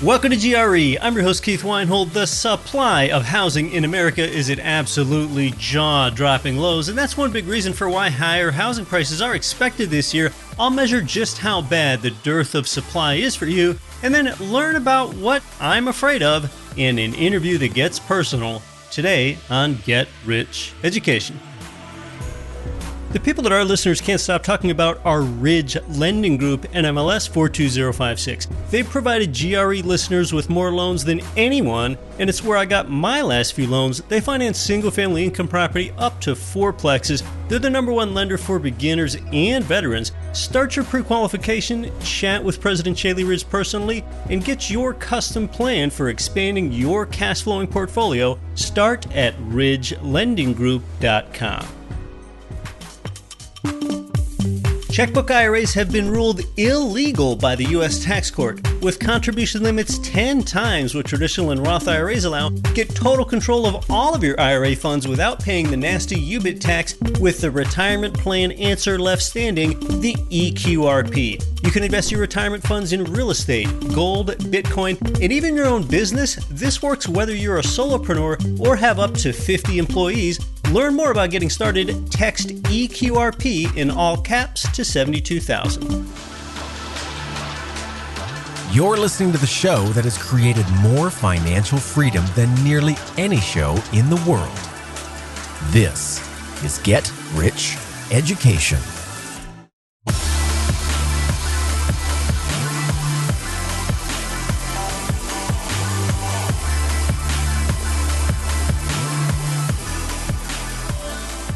Welcome to GRE. I'm your host, Keith Weinhold. The supply of housing in America is at absolutely jaw-dropping lows, and that's one big reason for why higher housing prices are expected this year. I'll measure just how bad the dearth of supply is for you, and then learn about what I'm afraid of in an interview that gets personal today on Get Rich Education. The people that our listeners can't stop talking about are Ridge Lending Group, NMLS 42056. They've provided GRE listeners with more loans than anyone, and it's where I got my last few loans. They finance single-family income property up to fourplexes. They're the number one lender for beginners and veterans. Start your pre-qualification, chat with President Chaley Ridge personally, and get your custom plan for expanding your cash-flowing portfolio. Start at ridgelendinggroup.com. Checkbook IRAs have been ruled illegal by the U.S. tax court, with contribution limits 10 times what traditional and Roth IRAs allow. Get total control of all of your IRA funds without paying the nasty UBIT tax with the retirement plan answer left standing, the eQRP. You can invest your retirement funds in real estate, gold, Bitcoin, and even your own business. This works whether you're a solopreneur or have up to 50 employees. Learn more about getting started. Text eQRP in all caps to 72,000. You're listening to the show that has created more financial freedom than nearly any show in the world. This is Get Rich Education.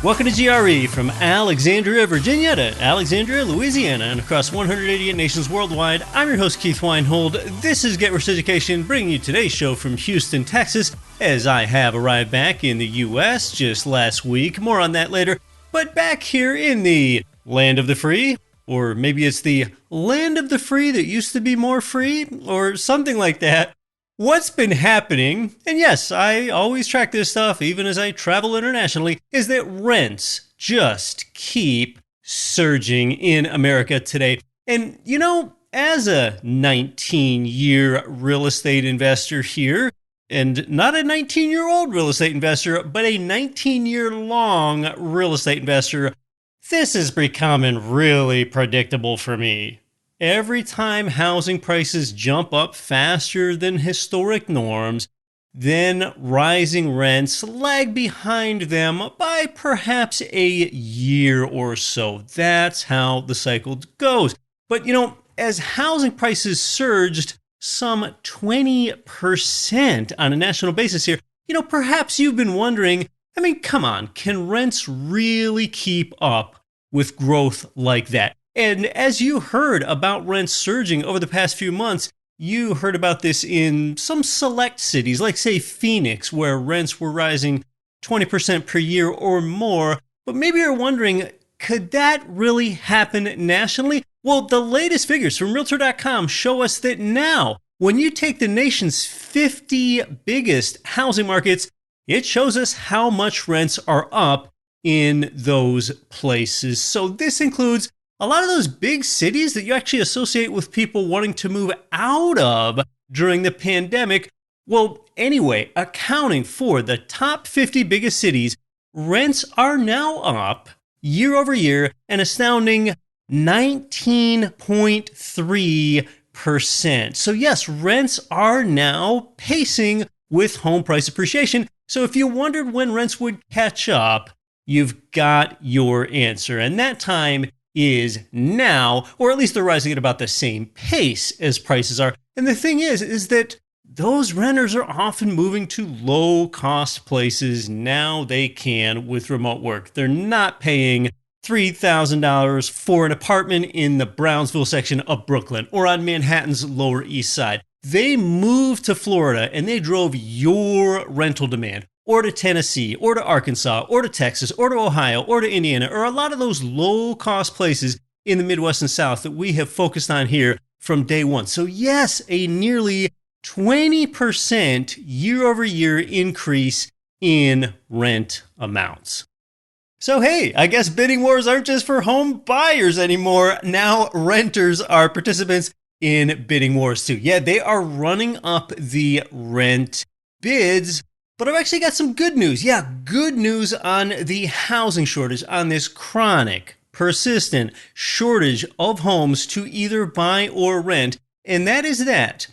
Welcome to GRE from Alexandria, Virginia to Alexandria, Louisiana, and across 188 nations worldwide. I'm your host, Keith Weinhold. This is Get Rich Education, bringing you today's show from Houston, Texas, as I have arrived back in the U.S. just last week. More on that later. But back here in the land of the free, or maybe it's the land of the free that used to be more free, or something like that. What's been happening, and yes, I always track this stuff even as I travel internationally, is that rents just keep surging in America today. And you know, as a 19-year real estate investor here, and not a 19-year-old real estate investor, but a 19-year-long real estate investor, this is becoming really predictable for me. Every time housing prices jump up faster than historic norms, then rising rents lag behind them by perhaps a year or so. That's how the cycle goes. But you know, as housing prices surged some 20% on a national basis here, you know, perhaps you've been wondering, I mean, come on, can rents really keep up with growth like that? And as you heard about rents surging over the past few months, you heard about this in some select cities, like say Phoenix, where rents were rising 20% per year or more. But maybe you're wondering, could that really happen nationally? Well, the latest figures from Realtor.com show us that now, when you take the nation's 50 biggest housing markets, it shows us how much rents are up in those places. So this includes a lot of those big cities that you actually associate with people wanting to move out of during the pandemic. Well, anyway, accounting for the top 50 biggest cities, rents are now up year over year an astounding 19.3%. So yes, rents are now pacing with home price appreciation. So if you wondered when rents would catch up, you've got your answer. And that time is now, or at least they're rising at about the same pace as prices are. And the thing is that those renters are often moving to low-cost places now they can with remote work. They're not paying $3,000 for an apartment in the Brownsville section of Brooklyn or on Manhattan's Lower East Side. They moved to Florida and they drove your rental demand, or to Tennessee, or to Arkansas, or to Texas, or to Ohio, or to Indiana, or a lot of those low-cost places in the Midwest and South that we have focused on here from day one. So yes, a nearly 20% year-over-year increase in rent amounts. So hey, I guess bidding wars aren't just for home buyers anymore. Now renters are participants in bidding wars too. Yeah, they are running up the rent bids, but I've actually got some good news. Yeah, good news on the housing shortage, on this chronic, persistent shortage of homes to either buy or rent. And that is that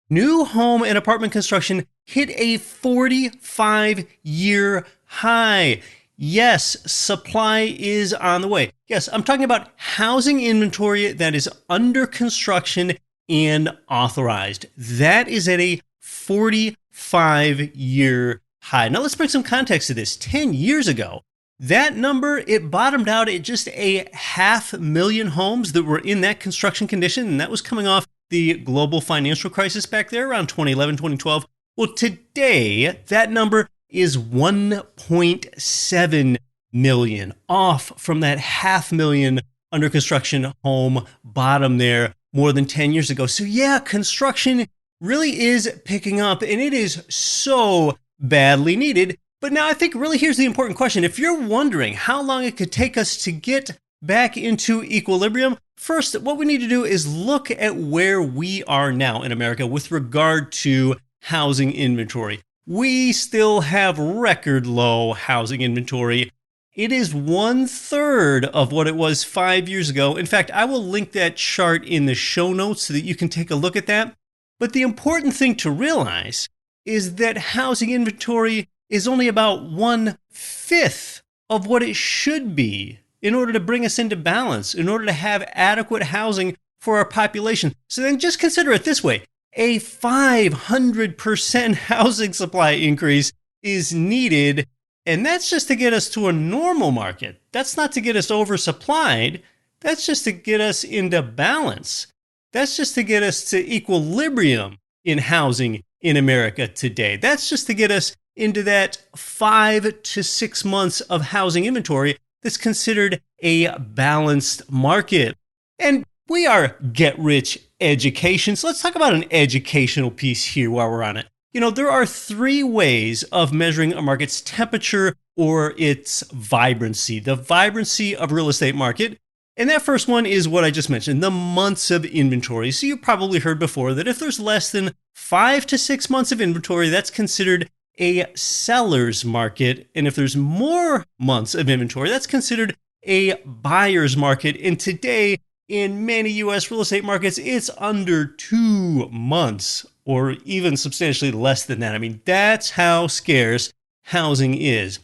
new home and apartment construction hit a 45-year high. Yes, supply is on the way. Yes, I'm talking about housing inventory that is under construction and authorized. That is at a 45-year high. Now let's bring some context to this. 10 years ago, that number, it bottomed out at just a 500,000 homes that were in that construction condition, and that was coming off the global financial crisis back there around 2011, 2012. Well, today, that number is 1.7 million, off from that 500,000 under construction home bottom there more than 10 years ago. So yeah, construction really is picking up, and it is so badly needed. But now I think really here's the important question. If you're wondering how long it could take us to get back into equilibrium, first, what we need to do is look at where we are now in America with regard to housing inventory. We still have record low housing inventory. It is 1/3 of what it was 5 years ago. In fact, I will link that chart in the show notes so that you can take a look at that. But the important thing to realize is that housing inventory is only about 1/5 of what it should be in order to bring us into balance, in order to have adequate housing for our population. So then just consider it this way. A 500% housing supply increase is needed, and that's just to get us to a normal market. That's not to get us oversupplied. That's just to get us into balance. That's just to get us to equilibrium in housing in America today. That's just to get us into that 5 to 6 months of housing inventory that's considered a balanced market. And we are Get Rich Education, so let's talk about an educational piece here while we're on it. You know, there are 3 ways of measuring a market's temperature or its vibrancy, the vibrancy of real estate market. And that first one is what I just mentioned, the months of inventory. So you've probably heard before that if there's less than 5 to 6 months of inventory, that's considered a seller's market. And if there's more months of inventory, that's considered a buyer's market. And today, in many U.S. real estate markets, it's under 2 months or even substantially less than that. I mean, that's how scarce housing is.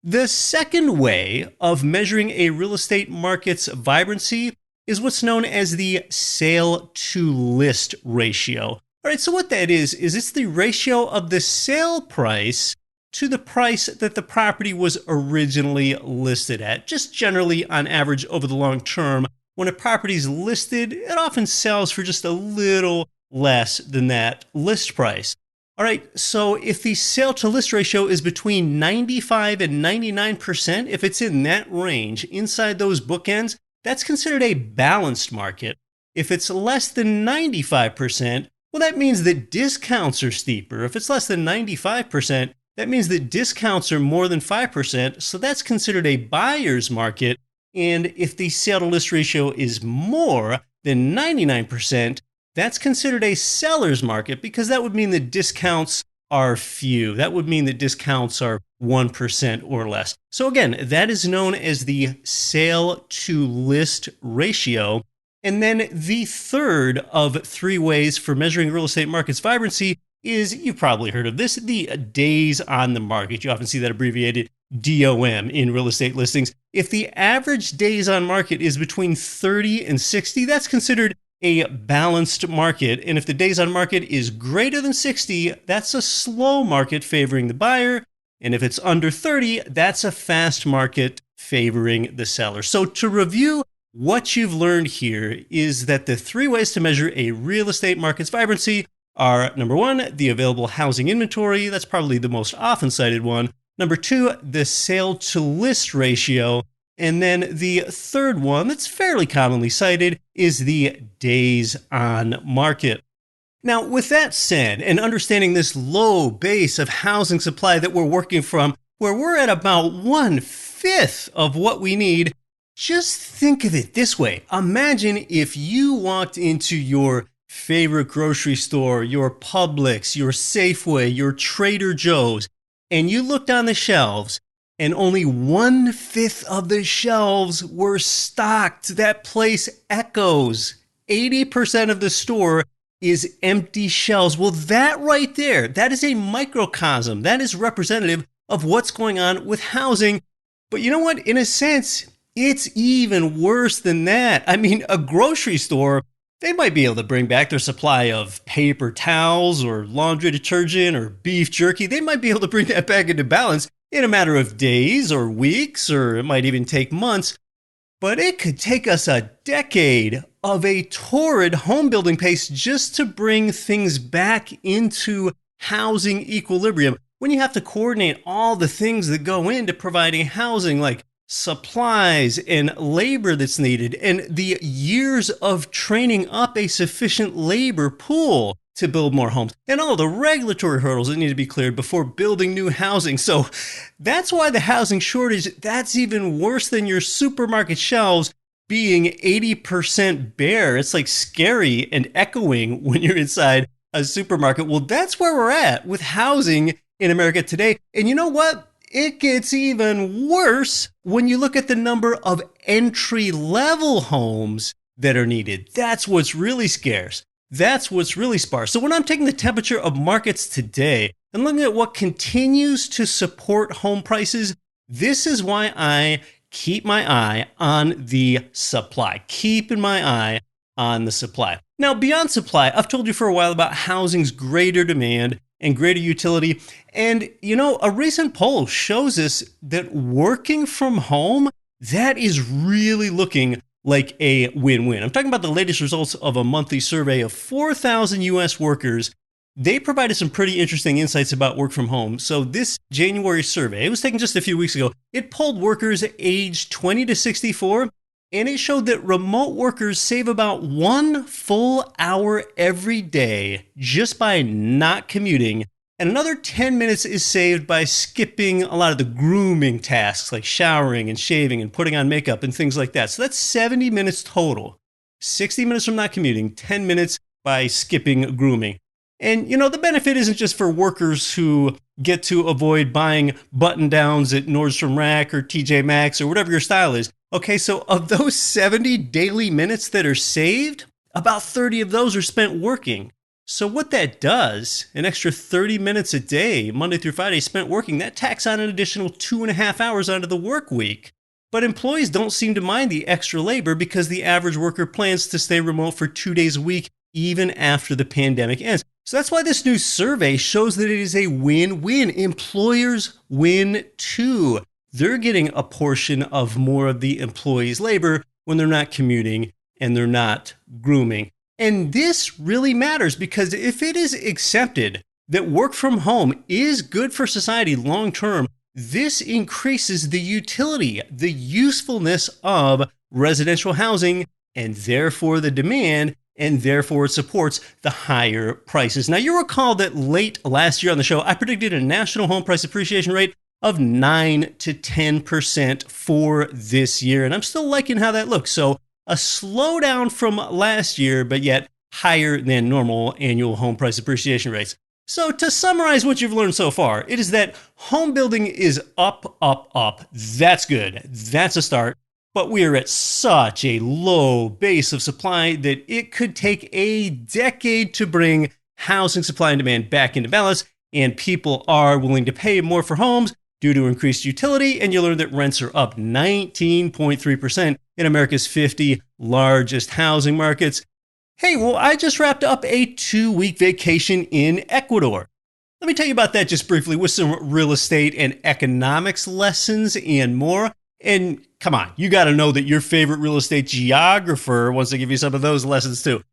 The second way of measuring a real estate market's vibrancy is what's known as the sale to list ratio. All right, so what that is it's the ratio of the sale price to the price that the property was originally listed at. Just generally, on average, over the long term, when a property is listed, it often sells for just a little less than that list price. All right, so if the sale to list ratio is between 95 and 99%, if it's in that range, inside those bookends, that's considered a balanced market. If it's less than 95%, well, that means that discounts are steeper. If it's less than 95%, that means that discounts are more than 5%, so that's considered a buyer's market. And if the sale to list ratio is more than 99%, that's considered a seller's market because that would mean that discounts are few. That would mean that discounts are 1% or less. So again, that is known as the sale to list ratio. And then the third of 3 ways for measuring real estate market's vibrancy is, you've probably heard of this, the days on the market. You often see that abbreviated DOM in real estate listings. If the average days on market is between 30 and 60, that's considered a balanced market. And if the days on market is greater than 60, that's a slow market favoring the buyer. And if it's under 30, that's a fast market favoring the seller. So to review, what you've learned here is that the 3 ways to measure a real estate market's vibrancy are, number 1, the available housing inventory. That's probably the most often cited one. Number 2, the sale to list ratio. And then the third one that's fairly commonly cited is the days on market. Now, with that said, and understanding this low base of housing supply that we're working from, where we're at about 1/5 of what we need, just think of it this way. Imagine if you walked into your favorite grocery store, your Publix, your Safeway, your Trader Joe's, and you looked on the shelves and only 1/5 of the shelves were stocked. That place echoes. 80% of the store is empty shelves. Well, that right there, that is a microcosm. That is representative of what's going on with housing. But you know what? In a sense, it's even worse than that. I mean, a grocery store, they might be able to bring back their supply of paper towels or laundry detergent or beef jerky. They might be able to bring that back into balance in a matter of days or weeks, or it might even take months. But it could take us a decade of a torrid home building pace just to bring things back into housing equilibrium. When you have to coordinate all the things that go into providing housing, like supplies and labor that's needed, and the years of training up a sufficient labor pool to build more homes, and all the regulatory hurdles that need to be cleared before building new housing. So that's why the housing shortage, that's even worse than your supermarket shelves being 80% bare. It's like scary and echoing when you're inside a supermarket. Well, that's where we're at with housing in America today. And you know what? It gets even worse when you look at the number of entry-level homes that are needed. That's what's really scarce. That's what's really sparse. So when I'm taking the temperature of markets today and looking at what continues to support home prices, this is why I keep my eye on the supply. Keeping my eye on the supply. Now, beyond supply, I've told you for a while about housing's greater demand and greater utility. And, you know, a recent poll shows us that working from home, that is really looking like a win-win. I'm talking about the latest results of a monthly survey of 4,000 U.S. workers. They provided some pretty interesting insights about work from home. So this January survey, it was taken just a few weeks ago, it polled workers aged 20 to 64, and it showed that remote workers save about 1 full hour every day just by not commuting. And another 10 minutes is saved by skipping a lot of the grooming tasks like showering and shaving and putting on makeup and things like that. So that's 70 minutes total. 60 minutes from not commuting, 10 minutes by skipping grooming. And, you know, the benefit isn't just for workers who get to avoid buying button-downs at Nordstrom Rack or TJ Maxx or whatever your style is. Okay, so of those 70 daily minutes that are saved, about 30 of those are spent working. So what that does, an extra 30 minutes a day, Monday through Friday spent working, that tacks on an additional 2.5 hours onto the work week. But employees don't seem to mind the extra labor because the average worker plans to stay remote for 2 days a week even after the pandemic ends. So that's why this new survey shows that it is a win-win. Employers win too. They're getting a portion of more of the employees' labor when they're not commuting and they're not grooming. And this really matters because if it is accepted that work from home is good for society long term, this increases the utility, the usefulness of residential housing, and therefore the demand, and therefore it supports the higher prices. Now, you recall that late last year on the show, I predicted a national home price appreciation rate of 9 to 10% for this year, and I'm still liking how that looks. So a slowdown from last year, but yet higher than normal annual home price appreciation rates. So to summarize what you've learned so far, it is that home building is up, up, up. That's good. That's a start. But we are at such a low base of supply that it could take a decade to bring housing supply and demand back into balance, and people are willing to pay more for homes due to increased utility, and you learn that rents are up 19.3% in America's 50 largest housing markets. Hey, well, I just wrapped up a 2-week vacation in Ecuador. Let me tell you about that just briefly with some real estate and economics lessons and more. And come on, you got to know that your favorite real estate geographer wants to give you some of those lessons too.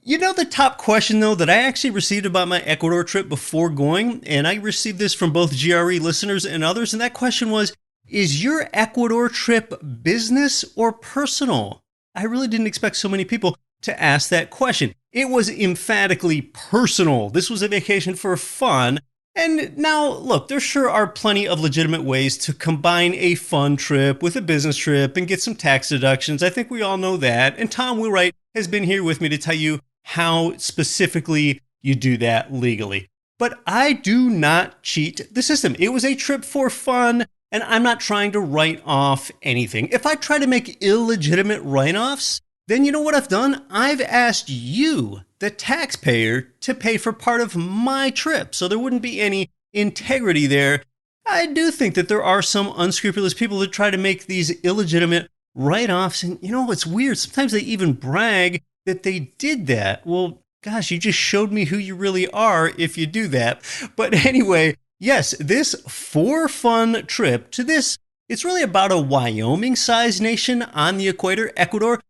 You know the top question, though, that I actually received about my Ecuador trip before going, and I received this from both GRE listeners and others, and that question was, is your Ecuador trip business or personal? I really didn't expect so many people to ask that question. It was emphatically personal. This was a vacation for fun. And now, look, there sure are plenty of legitimate ways to combine a fun trip with a business trip and get some tax deductions. I think we all know that. And Tom Wheelwright has been here with me to tell you how specifically you do that legally. But I do not cheat the system. It was a trip for fun, and I'm not trying to write off anything. If I try to make illegitimate write-offs, then you know what I've done? I've asked you, the taxpayer, to pay for part of my trip, so there wouldn't be any integrity there. I do think that there are some unscrupulous people that try to make these illegitimate write-offs, and you know, it's weird. Sometimes they even brag that they did that. Well, gosh, you just showed me who you really are if you do that. But anyway, yes, this for fun trip to this, it's really about a Wyoming-sized nation on the equator, Ecuador.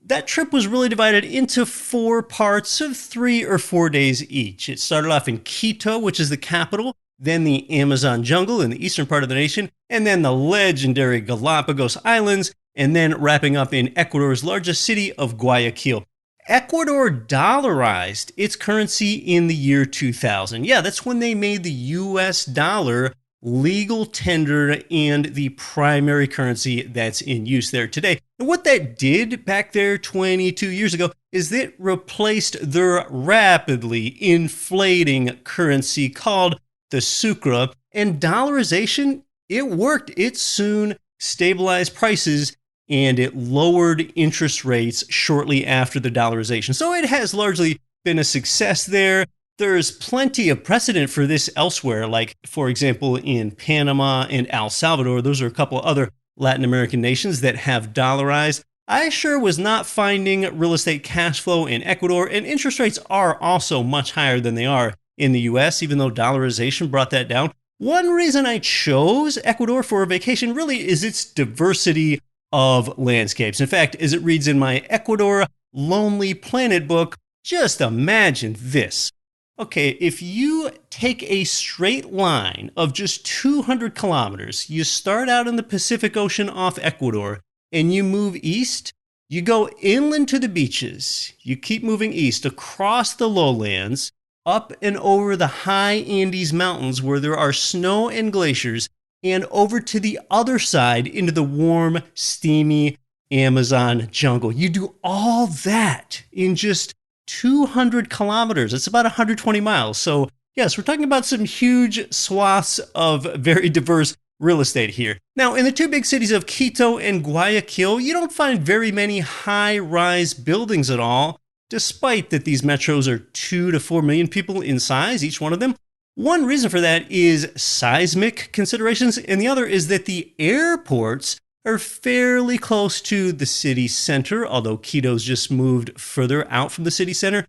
That trip was really divided into 4 parts of 3 or 4 days each. It started off in Quito, which is the capital, then the Amazon jungle in the eastern part of the nation, and then the legendary Galapagos Islands, and then wrapping up in Ecuador's largest city of Guayaquil. Ecuador dollarized its currency in the year 2000. Yeah, that's when they made the US dollar legal tender and the primary currency that's in use there today. And what that did back there 22 years ago is that it replaced their rapidly inflating currency called the sucre. And dollarization, it worked. It soon stabilized prices and it lowered interest rates shortly after the dollarization. So it has largely been a success there. There's plenty of precedent for this elsewhere, like, for example, in Panama and El Salvador. Those are a couple other Latin American nations that have dollarized. I sure was not finding real estate cash flow in Ecuador, and interest rates are also much higher than they are in the US, even though dollarization brought that down. One reason I chose Ecuador for a vacation really is its diversity of landscapes. In fact, as it reads in my Ecuador Lonely Planet book, just imagine this. Okay, if you take a straight line of just 200 kilometers, you start out in the Pacific Ocean off Ecuador, and you move east, you go inland to the beaches, you keep moving east across the lowlands, up and over the high Andes Mountains where there are snow and glaciers, and over to the other side into the warm, steamy Amazon jungle. You do all that in just 200 kilometers. It's about 120 miles. So yes, we're talking about some huge swaths of very diverse real estate here. Now, in the 2 big cities of Quito and Guayaquil, you don't find very many high-rise buildings at all, despite that these metros are 2 to 4 million people in size, each one of them. One reason for that is seismic considerations, and the other is that the airports are fairly close to the city center, although Quito's just moved further out from the city center.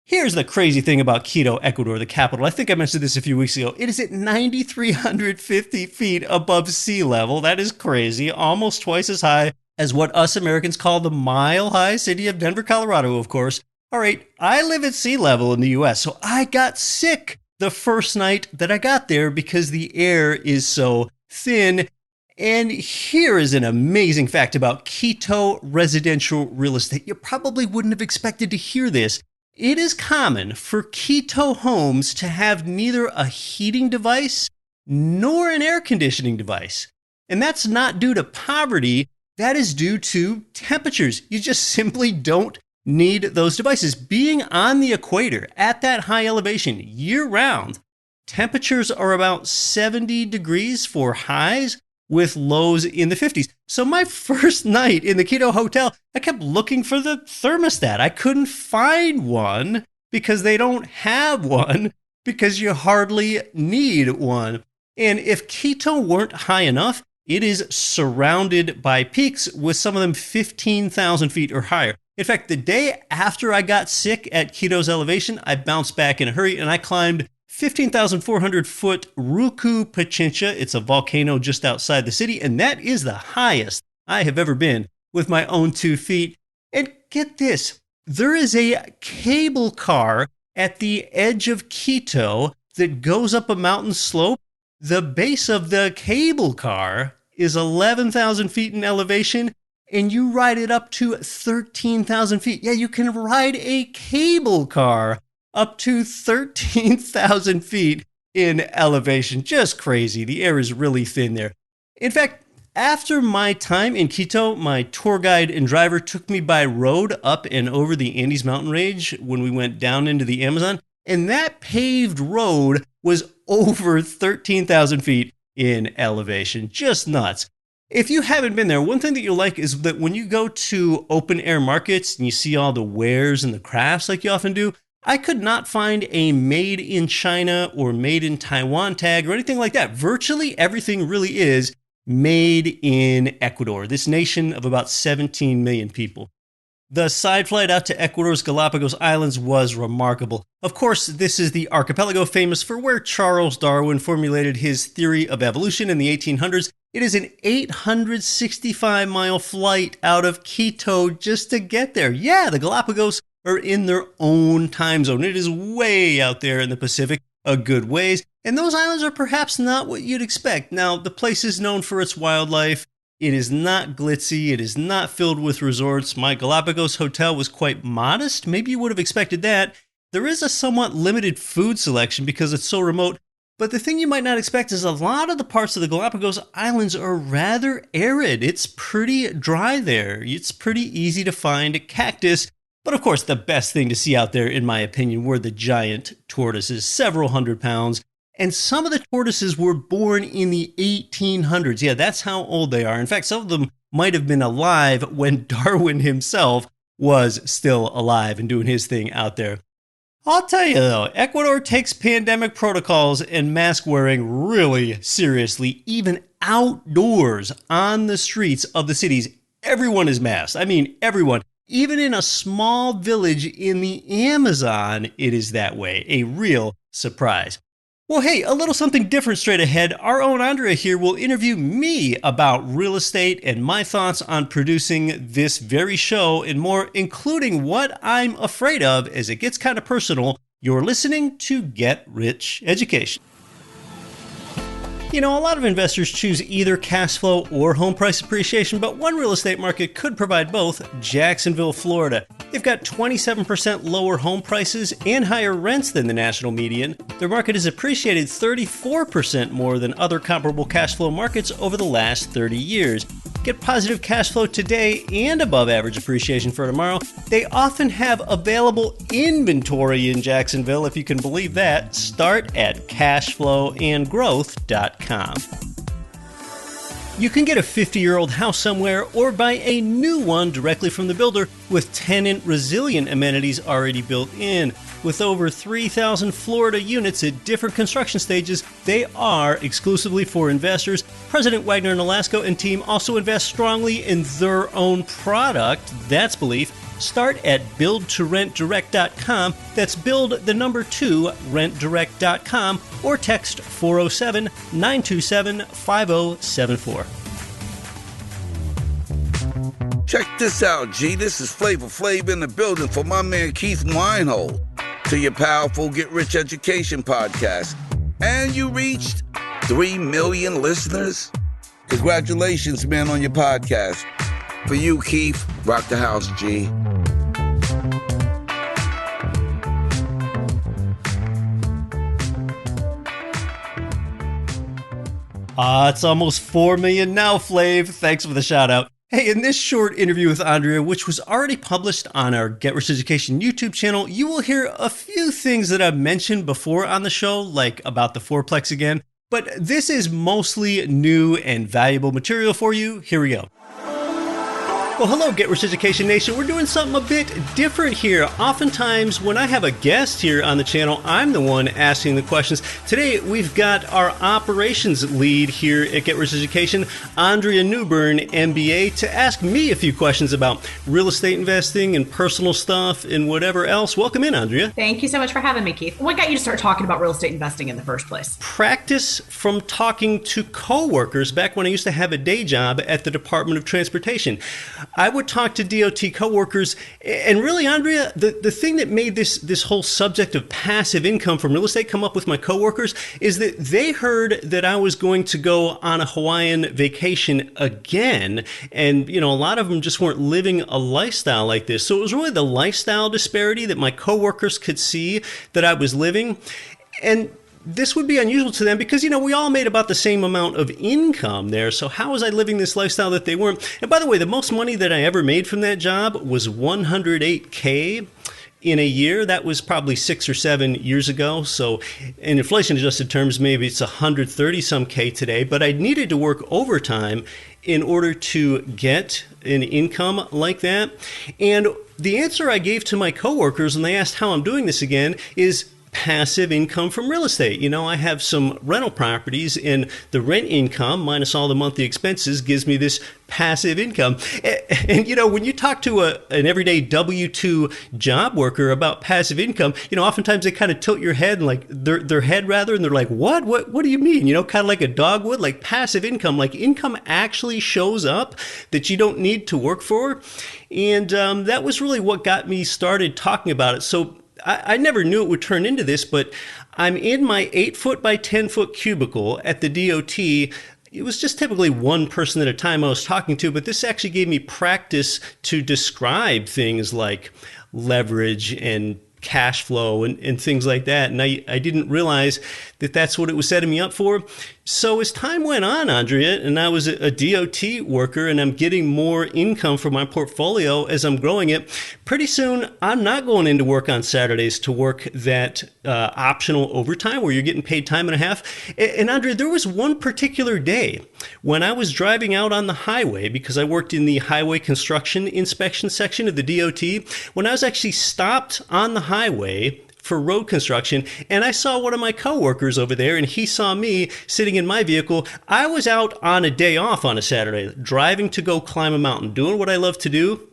Here's the crazy thing about Quito, Ecuador, the capital. I think I mentioned this a few weeks ago. It is at 9,350 feet above sea level. That is crazy. Almost twice as high as what us Americans call the mile-high city of Denver, Colorado, of course. All right, I live at sea level in the U.S., so I got sick the first night that I got there because the air is so thin. And here is an amazing fact about Quito residential real estate. You probably wouldn't have expected to hear this. It is common for Quito homes to have neither a heating device nor an air conditioning device. And that's not due to poverty. That is due to temperatures. You just simply don't need those devices. Being on the equator at that high elevation year-round, temperatures are about 70 degrees for highs, with lows in the 50s. So my first night in the Quito hotel, I kept looking for the thermostat. I couldn't find one because they don't have one because you hardly need one. And if Quito weren't high enough, it is surrounded by peaks with some of them 15,000 feet or higher. In fact, the day after I got sick at Quito's elevation, I bounced back in a hurry and I climbed 15,400 foot Rucu Pichincha. It's a volcano just outside the city, and that is the highest I have ever been with my own 2 feet. And get this, there is a cable car at the edge of Quito that goes up a mountain slope. The base of the cable car is 11,000 feet in elevation, and you ride it up to 13,000 feet. Yeah, you can ride a cable car up to 13,000 feet in elevation. Just crazy. The air is really thin there. In fact, After my time in Quito, my tour guide and driver took me by road up and over the Andes mountain range when we went down into the Amazon, and that paved road was over 13,000 feet in elevation. Just nuts. If you haven't been there, one thing that you'll like is that when you go to open air markets and you see all the wares and the crafts like you often do, I could not find a made in China or made in Taiwan tag or anything like that. Virtually everything really is made in Ecuador, this nation of about 17 million people. The side flight out to Ecuador's Galapagos Islands was remarkable. Of course, this is the archipelago famous for where Charles Darwin formulated his theory of evolution in the 1800s. It is an 865-mile flight out of Quito just to get there. Yeah, the Galapagos are in their own time zone. It is way out there in the Pacific, a good ways. And those islands are perhaps not what you'd expect. Now, the place is known for its wildlife. It is not glitzy. It is not filled with resorts. My Galapagos hotel was quite modest. Maybe you would have expected that. There is a somewhat limited food selection because it's so remote. But the thing you might not expect is a lot of the parts of the Galapagos Islands are rather arid. It's pretty dry there. It's pretty easy to find a cactus. But of course, the best thing to see out there, in my opinion, were the giant tortoises, several hundred pounds. And some of the tortoises were born in the 1800s. Yeah, that's how old they are. In fact, some of them might have been alive when Darwin himself was still alive and doing his thing out there. I'll tell you though, Ecuador takes pandemic protocols and mask wearing really seriously. Even outdoors on the streets of the cities, everyone is masked. I mean, everyone. Even in a small village in the Amazon, it is that way. A real surprise. Well, hey, a little something different straight ahead. Our own Aundrea here will interview me about real estate and my thoughts on producing this very show and more, including what I'm afraid of as it gets kind of personal. You're listening to Get Rich Education. You know, a lot of investors choose either cash flow or home price appreciation, but one real estate market could provide both: Jacksonville, Florida. They've got 27% lower home prices and higher rents than the national median. Their market has appreciated 34% more than other comparable cash flow markets over the last 30 years. Get positive cash flow today and above average appreciation for tomorrow. They often have available inventory in Jacksonville, if you can believe that. Start at cashflowandgrowth.com. You can get a 50-year-old house somewhere or buy a new one directly from the builder with tenant resilient amenities already built in. With over 3,000 Florida units at different construction stages, they are exclusively for investors. President Wagner Nolasco and team also invest strongly in their own product. That's belief. Start at buildtorentdirect.com. That's build the number 2 rentdirect.com or text 407-927-5074. Check this out, G. This is Flavor Flav in the building for my man Keith Weinhold to your powerful Get Rich Education podcast. And you reached 3 million listeners? Congratulations, man, on your podcast. For you, Keith, rock the house, G. It's almost 4 million now, Flav. Thanks for the shout out. Hey, in this short interview with Aundrea, which was already published on our Get Rich Education YouTube channel, you will hear a few things that I've mentioned before on the show, like about the fourplex again. But this is mostly new and valuable material for you. Here we go. Well, hello, Get Rich Education Nation. We're doing something a bit different here. Oftentimes, when I have a guest here on the channel, I'm the one asking the questions. Today, we've got our operations lead here at Get Rich Education, Aundrea Newbern, MBA, to ask me a few questions about real estate investing and personal stuff and whatever else. Welcome in, Aundrea. Thank you so much for having me, Keith. What got you to start talking about real estate investing in the first place? Practice from talking to coworkers back when I used to have a day job at the Department of Transportation. I would talk to DOT coworkers, and really, Aundrea, the thing that made this whole subject of passive income from real estate come up with my coworkers is that they heard that I was going to go on a Hawaiian vacation again, and a lot of them just weren't living a lifestyle like this. So it was really the lifestyle disparity that my coworkers could see that I was living, and this would be unusual to them because, we all made about the same amount of income there. So how was I living this lifestyle that they weren't? And by the way, the most money that I ever made from that job was $108K in a year. That was probably 6 or 7 years ago. So in inflation adjusted terms, maybe it's 130 some K today, but I needed to work overtime in order to get an income like that. And the answer I gave to my coworkers when they asked how I'm doing this again is passive income from real estate. I have some rental properties, and the rent income minus all the monthly expenses gives me this passive income. And when you talk to an everyday W-2 job worker about passive income, oftentimes they kind of tilt your head and like their head rather, and they're like, what do you mean? Kind of like a dog would, like passive income, like income actually shows up that you don't need to work for. And that was really what got me started talking about it. So I never knew it would turn into this, but I'm in my 8-foot by 10-foot cubicle at the DOT. It was just typically one person at a time I was talking to, but this actually gave me practice to describe things like leverage and cash flow and things like that. And I didn't realize that that's what it was setting me up for. So as time went on, Aundrea, and I was a DOT worker and I'm getting more income from my portfolio as I'm growing it, pretty soon I'm not going into work on Saturdays to work that optional overtime where you're getting paid time and a half. And Aundrea, there was one particular day when I was driving out on the highway, because I worked in the highway construction inspection section of the DOT, when I was actually stopped on the highway for road construction, and I saw one of my coworkers over there, and he saw me sitting in my vehicle. I was out on a day off on a Saturday, driving to go climb a mountain, doing what I love to do.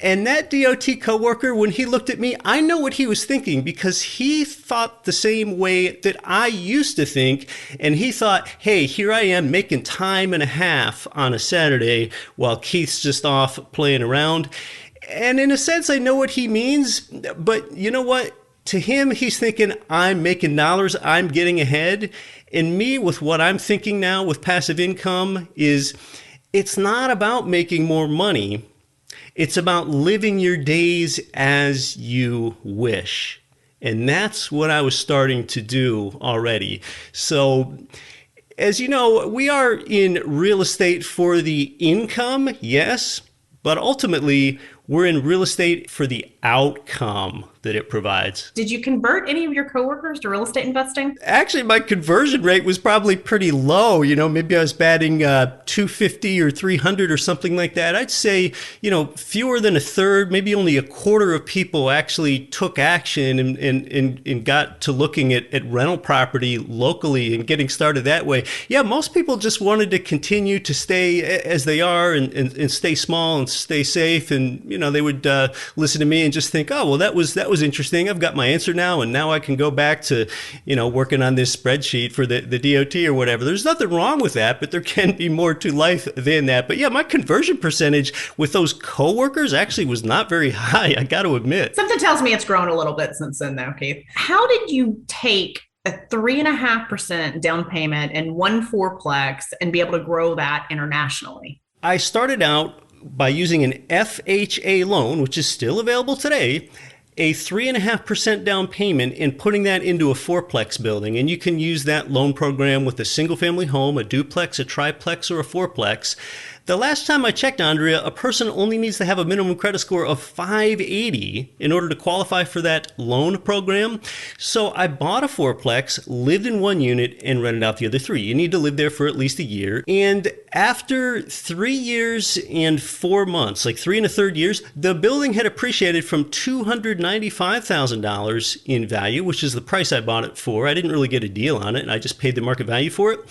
And that DOT coworker, when he looked at me, I know what he was thinking, because he thought the same way that I used to think. And he thought, hey, here I am making time and a half on a Saturday while Keith's just off playing around. And in a sense, I know what he means, but you know what? To him, he's thinking, I'm making dollars, I'm getting ahead. And me, with what I'm thinking now with passive income, is it's not about making more money. It's about living your days as you wish. And that's what I was starting to do already. So, as you know, we are in real estate for the income, yes, but ultimately, we're in real estate for the outcome that it provides. Did you convert any of your coworkers to real estate investing? Actually, my conversion rate was probably pretty low. Maybe I was batting 250 or 300 or something like that. I'd say, fewer than a third, maybe only a quarter of people actually took action and got to looking at rental property locally and getting started that way. Yeah, most people just wanted to continue to stay as they are and stay small and stay safe. And, they would listen to me and just think, oh, well, that was interesting. I've got my answer now, and now I can go back to, working on this spreadsheet for the DOT or whatever. There's nothing wrong with that, but there can be more to life than that. But yeah, my conversion percentage with those coworkers actually was not very high, I got to admit. Something tells me it's grown a little bit since then, though, Keith. How did you take a 3.5% down payment in one fourplex and be able to grow that internationally? I started out by using an FHA loan, which is still available today, a 3.5% down payment and putting that into a fourplex building. And you can use that loan program with a single family home, a duplex, a triplex, or a fourplex. The last time I checked, Aundrea, a person only needs to have a minimum credit score of 580 in order to qualify for that loan program. So I bought a fourplex, lived in one unit, and rented out the other three. You need to live there for at least a year. And after 3 years and 4 months, like 3 1/3 years, the building had appreciated from $295,000 in value, which is the price I bought it for. I didn't really get a deal on it. I just paid the market value for it.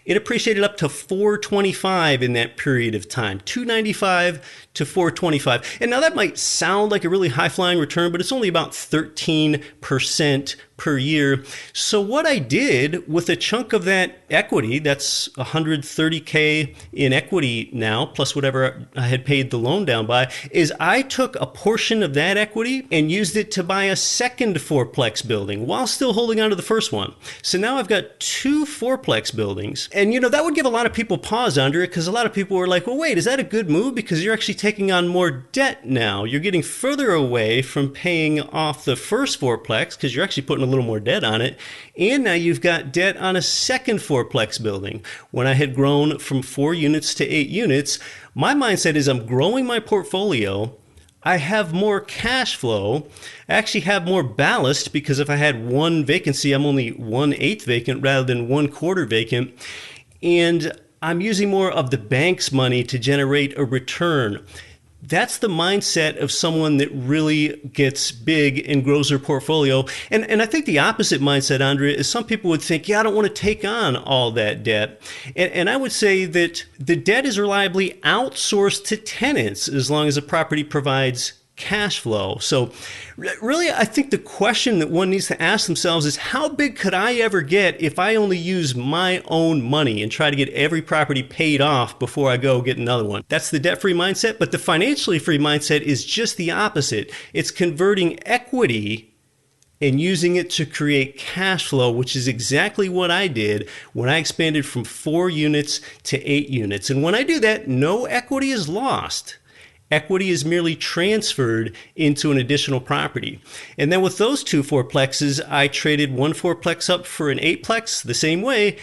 It appreciated up to $425 in that period of time, $295 to $425. And now that might sound like a really high-flying return, but it's only about 13% per year. So what I did with a chunk of that equity, that's $130K in equity now, plus whatever I had paid the loan down by, is I took a portion of that equity and used it to buy a second fourplex building while still holding on to the first one. So now I've got 2 fourplex buildings. And that would give a lot of people pause under it, because a lot of people were like, well, wait, is that a good move? Because you're actually taking on more debt now. You're getting further away from paying off the first fourplex because you're actually putting a little more debt on it. And now you've got debt on a second fourplex building. When I had grown from 4 units to 8 units, my mindset is I'm growing my portfolio. I have more cash flow. I actually have more ballast because if I had one vacancy, I'm only 1/8 vacant rather than 1/4 vacant. And I'm using more of the bank's money to generate a return. That's the mindset of someone that really gets big and grows their portfolio. And I think the opposite mindset, Aundrea, is some people would think, yeah, I don't want to take on all that debt. And I would say that the debt is reliably outsourced to tenants as long as the property provides cash flow. So really, I think the question that one needs to ask themselves is, how big could I ever get if I only use my own money and try to get every property paid off before I go get another one? That's the debt-free mindset. But the financially free mindset is just the opposite. It's converting equity and using it to create cash flow, which is exactly what I did when I expanded from 4 units to 8 units. And when I do that, no equity is lost. Equity is merely transferred into an additional property. And then with those 2 fourplexes, I traded 1 fourplex up for an 8plex the same way,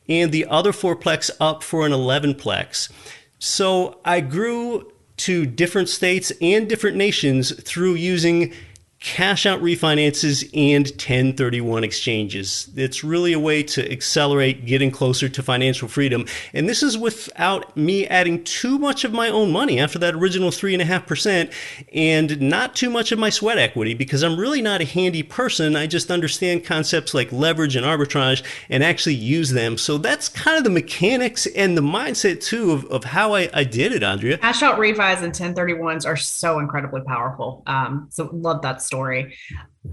and the other fourplex up for an 11plex. So I grew to different states and different nations through using cash out refinances and 1031 exchanges. It's really a way to accelerate getting closer to financial freedom. And this is without me adding too much of my own money after that original 3.5% and not too much of my sweat equity, because I'm really not a handy person. I just understand concepts like leverage and arbitrage and actually use them. So that's kind of the mechanics and the mindset too of how I did it, Aundrea. Cash out refis and 1031s are so incredibly powerful. So love that story.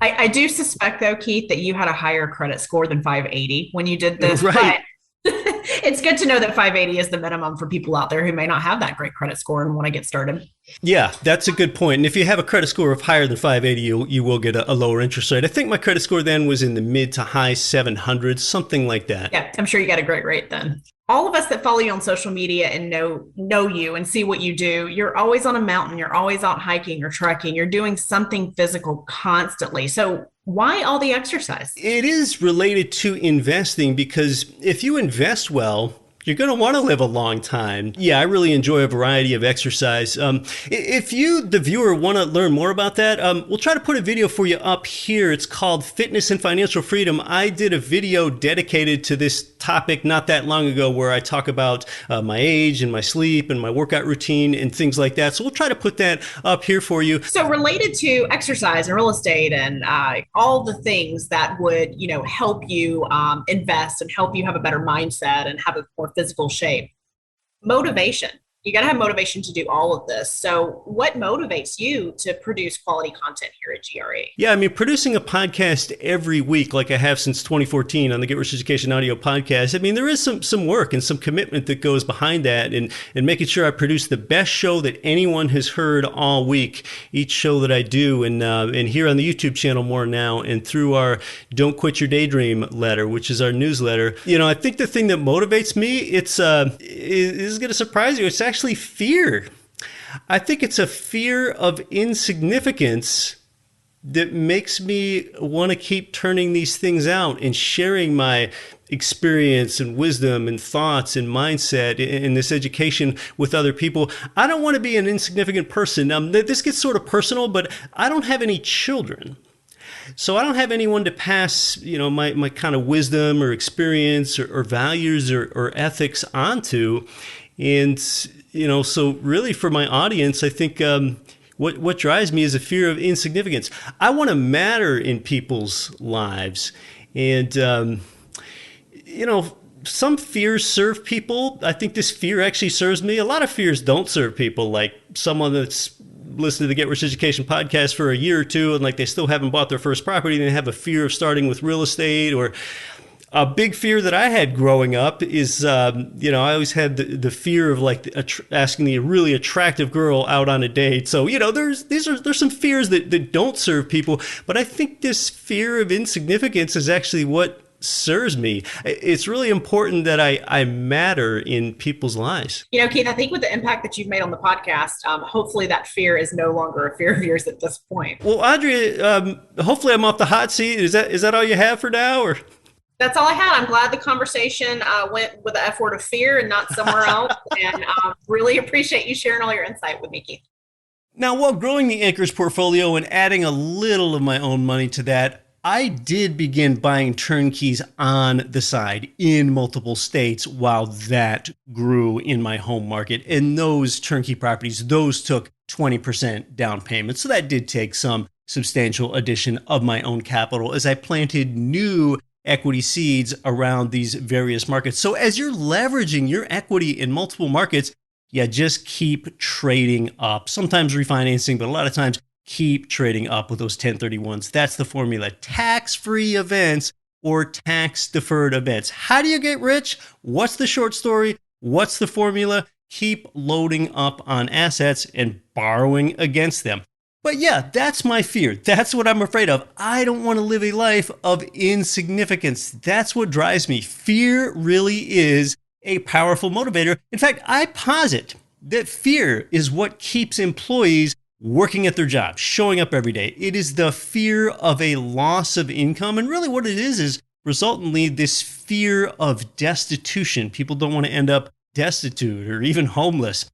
I do suspect, though, Keith, that you had a higher credit score than 580 when you did this. Right. But it's good to know that 580 is the minimum for people out there who may not have that great credit score and want to get started. Yeah, that's a good point. And if you have a credit score of higher than 580, you will get a lower interest rate. I think my credit score then was in the mid to high 700s, something like that. Yeah, I'm sure you got a great rate then. All of us that follow you on social media and know you and see what you do, you're always on a mountain, you're always out hiking or trekking, you're doing something physical constantly. So why all the exercise? It is related to investing, because if you invest well, you're going to want to live a long time. Yeah, I really enjoy a variety of exercise. If you, the viewer, want to learn more about that, we'll try to put a video for you up here. It's called Fitness and Financial Freedom. I did a video dedicated to this topic not that long ago where I talk about my age and my sleep and my workout routine and things like that. So we'll try to put that up here for you. So related to exercise and real estate and all the things that would, help you invest and help you have a better mindset and have a more physical shape. Motivation. You got to have motivation to do all of this. So what motivates you to produce quality content here at GRE? Yeah, I mean, producing a podcast every week like I have since 2014 on the Get Rich Education audio podcast, I mean, there is some work and some commitment that goes behind that, and making sure I produce the best show that anyone has heard all week, each show that I do, and here on the YouTube channel more now, and through our Don't Quit Your Daydream letter, which is our newsletter. I think the thing that motivates me, is going to surprise you. It's actually fear. I think it's a fear of insignificance that makes me want to keep turning these things out and sharing my experience and wisdom and thoughts and mindset in this education with other people. I don't want to be an insignificant person. This gets sort of personal, but I don't have any children. So I don't have anyone to pass, my kind of wisdom or experience or values or ethics onto. And, so really for my audience, I think what drives me is a fear of insignificance. I want to matter in people's lives. And, some fears serve people. I think this fear actually serves me. A lot of fears don't serve people, like someone that's listened to the Get Rich Education podcast for a year or two and they still haven't bought their first property and they have a fear of starting with real estate. Or a big fear that I had growing up is, I always had the fear of asking the really attractive girl out on a date. So, there's some fears that don't serve people. But I think this fear of insignificance is actually what serves me. It's really important that I matter in people's lives. Keith, I think with the impact that you've made on the podcast, hopefully that fear is no longer a fear of yours at this point. Well, Aundrea, hopefully I'm off the hot seat. Is that all you have for now, or? That's all I had. I'm glad the conversation went with the F word of fear and not somewhere else. And really appreciate you sharing all your insight with me, Keith. Now, while growing the Anchors portfolio and adding a little of my own money to that, I did begin buying turnkeys on the side in multiple states while that grew in my home market. And those turnkey properties, those took 20% down payment. So that did take some substantial addition of my own capital as I planted new equity seeds around these various markets. So as you're leveraging your equity in multiple markets, just keep trading up. Sometimes refinancing, but a lot of times keep trading up with those 1031s. That's the formula. Tax-free events or tax-deferred events. How do you get rich? What's the short story? What's the formula? Keep loading up on assets and borrowing against them. But that's my fear. That's what I'm afraid of. I don't want to live a life of insignificance. That's what drives me. Fear really is a powerful motivator. In fact, I posit that fear is what keeps employees working at their job, showing up every day. It is the fear of a loss of income. And really what it is resultantly this fear of destitution. People don't want to end up destitute or even homeless.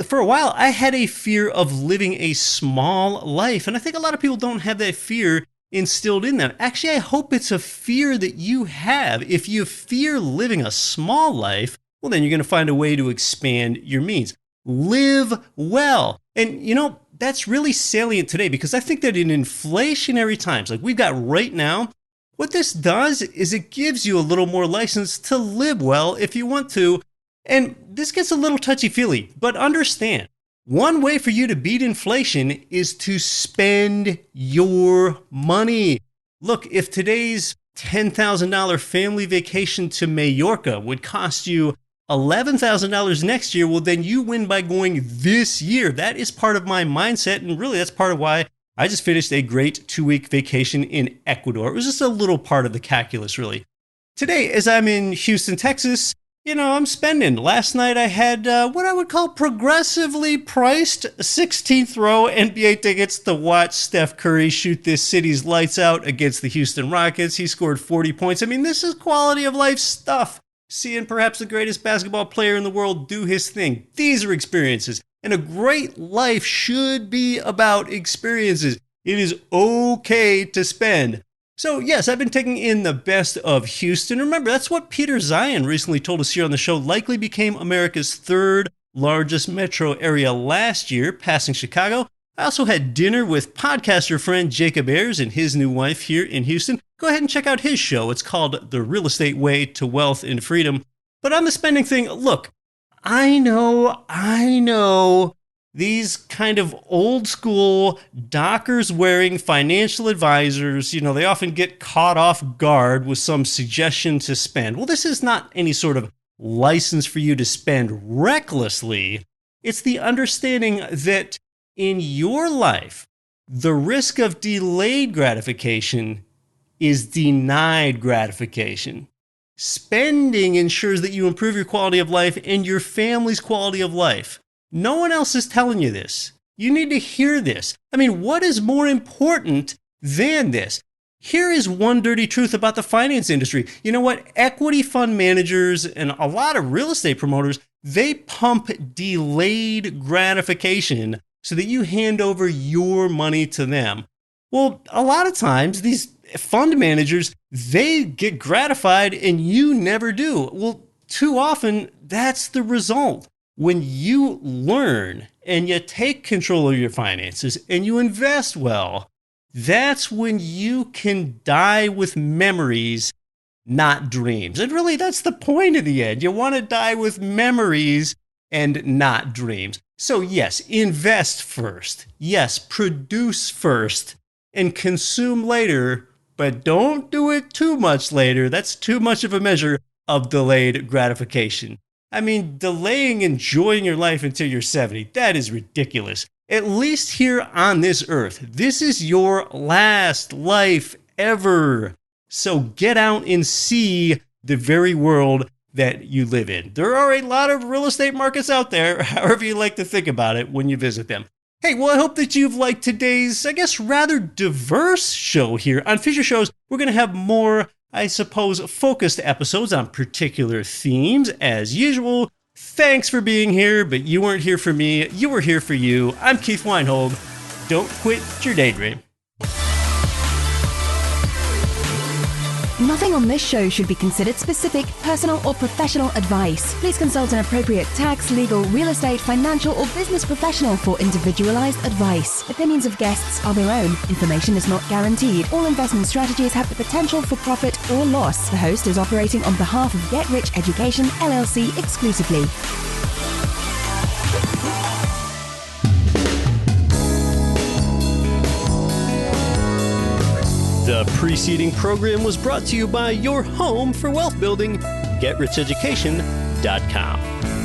For a while, I had a fear of living a small life. And I think a lot of people don't have that fear instilled in them. Actually, I hope it's a fear that you have. If you fear living a small life, well, then you're going to find a way to expand your means. Live well. And, that's really salient today because I think that in inflationary times, like we've got right now, what this does is it gives you a little more license to live well if you want to. And this gets a little touchy-feely, but understand, one way for you to beat inflation is to spend your money. Look, if today's $10,000 family vacation to Mallorca would cost you $11,000 next year, well, then you win by going this year. That is part of my mindset, and really that's part of why I just finished a great 2-week vacation in Ecuador. It was just a little part of the calculus, really. Today, as I'm in Houston, Texas, I'm spending. Last night I had what I would call progressively priced 16th row NBA tickets to watch Steph Curry shoot this city's lights out against the Houston Rockets. He scored 40 points. I mean, this is quality of life stuff. Seeing perhaps the greatest basketball player in the world do his thing. These are experiences. And a great life should be about experiences. It is okay to spend. So yes, I've been taking in the best of Houston. Remember, that's what Peter Zion recently told us here on the show, likely became America's third largest metro area last year, passing Chicago. I also had dinner with podcaster friend Jacob Ayers and his new wife here in Houston. Go ahead and check out his show. It's called The Real Estate Way to Wealth and Freedom. But on the spending thing, look, I know these kind of old school Dockers wearing financial advisors, they often get caught off guard with some suggestion to spend. Well, this is not any sort of license for you to spend recklessly. It's the understanding that in your life, the risk of delayed gratification is denied gratification. Spending ensures that you improve your quality of life and your family's quality of life. No one else is telling you this. You need to hear this. I mean, what is more important than this? Here is one dirty truth about the finance industry. You know what? Equity fund managers and a lot of real estate promoters, they pump delayed gratification so that you hand over your money to them. Well, a lot of times these fund managers, they get gratified and you never do. Well, too often that's the result. When you learn and you take control of your finances and you invest well, that's when you can die with memories, not dreams. And really, that's the point of the end. You want to die with memories and not dreams. So yes, invest first. Yes, produce first and consume later, but don't do it too much later. That's too much of a measure of delayed gratification. I mean, delaying enjoying your life until you're 70, that is ridiculous. At least here on this earth, this is your last life ever. So get out and see the very world that you live in. There are a lot of real estate markets out there, however you like to think about it when you visit them. Hey, well, I hope that you've liked today's, I guess, rather diverse show here. On future shows, we're going to have more, I suppose, focused episodes on particular themes, as usual. Thanks for being here, but you weren't here for me. You were here for you. I'm Keith Weinhold. Don't quit your daydream. Nothing on this show should be considered specific, personal, or professional advice. Please consult an appropriate tax, legal, real estate, financial, or business professional for individualized advice. Opinions of guests are their own. Information is not guaranteed. All investment strategies have the potential for profit or loss. The host is operating on behalf of Get Rich Education, LLC exclusively. The preceding program was brought to you by your home for wealth building, GetRichEducation.com.